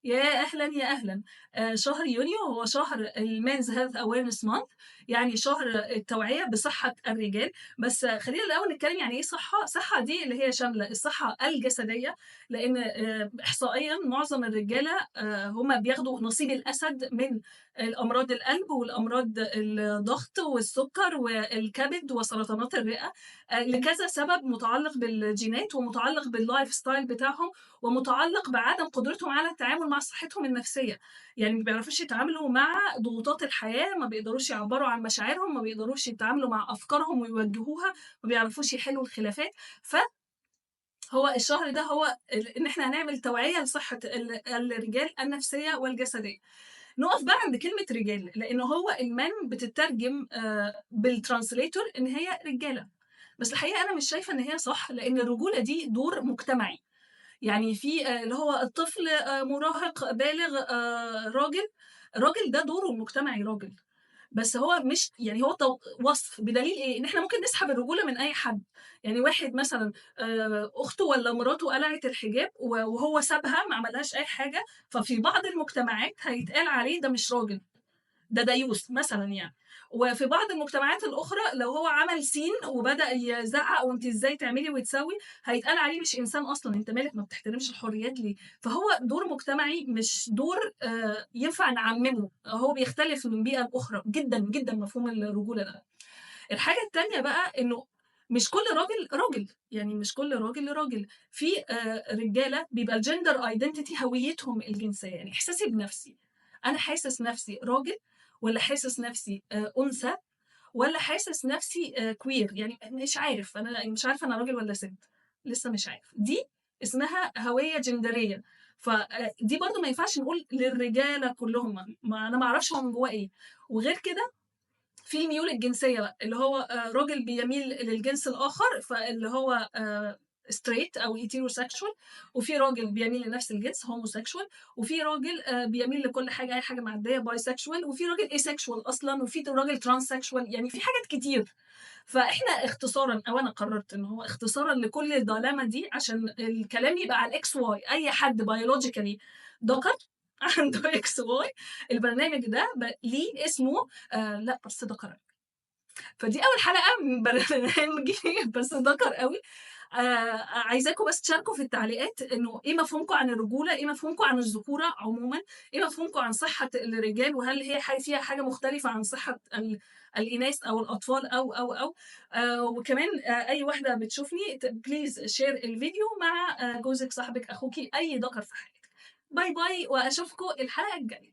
يا أهلًا، يا أهلًا. شهر يونيو هو شهر الmen's health awareness month، يعني شهر التوعية بصحة الرجال. بس خلّينا الأول نتكلم يعني إيه صحة. صحة دي اللي هي شاملة الصحة الجسدية، لإن إحصائيًا معظم الرجالة هم بياخدوا نصيب الأسد من الأمراض القلب والأمراض الضغط والسُكّر والكبد وسرطانات الرئة، لكذا سبب متعلق بالجينات ومتعلق بالlifestyle بتاعهم ومتعلق بعدم قدرتهم على التعامل مع صحتهم النفسية. يعني ما بيعرفوش يتعاملوا مع ضغوطات الحياة، ما بيقدروش يعبّروا عن مشاعرهم، ما بيقدروش يتعاملوا مع أفكارهم ويوجّهوها، ما بيعرفوش يحلّوا الخلافات. فهو الشهر ده هو إن إحنا هنعمل توعية لصحة الرجال النفسية والجسدية. نُقف بقى عند كلمة رجال، لإن هو الman بتتّرجم بالtranslator إن هي رجالة، بس الحقيقة أنا مش شايفة إن هي صح، لإن الرجولة دي دور مجتمعي. يعني في اللي هو الطفل مراهق بالغ راجل. الراجل ده دوره المجتمعي راجل، بس هو مش يعني هو وصف، بدليل إيه؟ إن إحنا ممكن نسحب الرجولة من أي حد. يعني واحد مثلًا أخته والّا مراته قلعت الحجاب وهو سابها ما عملهاش أي حاجة، ففي بعض المجتمعات هيتقال عليه ده مش راجل. ده دايوث مثلًا يعني. وفي بعض المجتمعات الأخرى لو هو عمل سين وبدأ يزعّق وأنتِ إزاي تعملي وتسوي، هيتقال عليه مش إنسان أصلًا، أنت مالك ما بتحترمش الحريات ليه؟ فهو دور مجتمعي مش دور ينفع نعممه، هو بيختلف من بيئة لأخرى جدًا، جدًا مفهوم الرجولة ده. الحاجة التانية بقى إنه مش كل راجل راجل، يعني مش كل راجل راجل. في رجالة بيبقى الgender identity هويتهم الجنسية، يعني إحساسي بنفسي. أنا حاسس نفسي راجل والّا حاسس نفسي أنثى والّا حاسس نفسي queer، يعني مش عارف، أنا مش عارفة أنا راجل والّا ست، لسه مش عارف. دي اسمها هوية جندرية. دي برضه ما ينفعش نقول للرجالة كلّهم، ما أنا ما أعرفش هو من جوّاه إيه. وغير كده في الميول الجنسية بقى، اللي هو راجل بيميل للجنس الآخر، فاللي هو straight أو heterosexual، وفي راجل بيميل لنفس الجنس homosexual، وفي راجل بيميل لكل حاجة، أي حاجة معدية bisexual، وفي راجل asexual أصلًا، وفي راجل transsexual، يعني في حاجات كتير. فإحنا اختصارًا، أو أنا قررت إن هو اختصارًا لكل الديلاما دي عشان الكلام يبقى على الXY، أي حد biologically ذكر عنده XY، البرنامج ده ليه اسمه لأ بس ذكر. فدي أول حلقة من برنامجي بس ذكر أوي. عايزاكم بس تشاركوا في التعليقات إنه إيه مفهومكم عن الرجولة، إيه مفهومكم عن الذكورة عمومًا، إيه مفهومكم عن صحة الرجال، وهل هي فيها حاجة مختلفة عن صحة الإناث أو الأطفال أو. وكمان أي واحدة بتشوفني please share الفيديو مع جوزِك، صاحبِك، أخوكِ، أي ذكر في حياتِك. باي باي وأشوفكم الحلقة الجاية.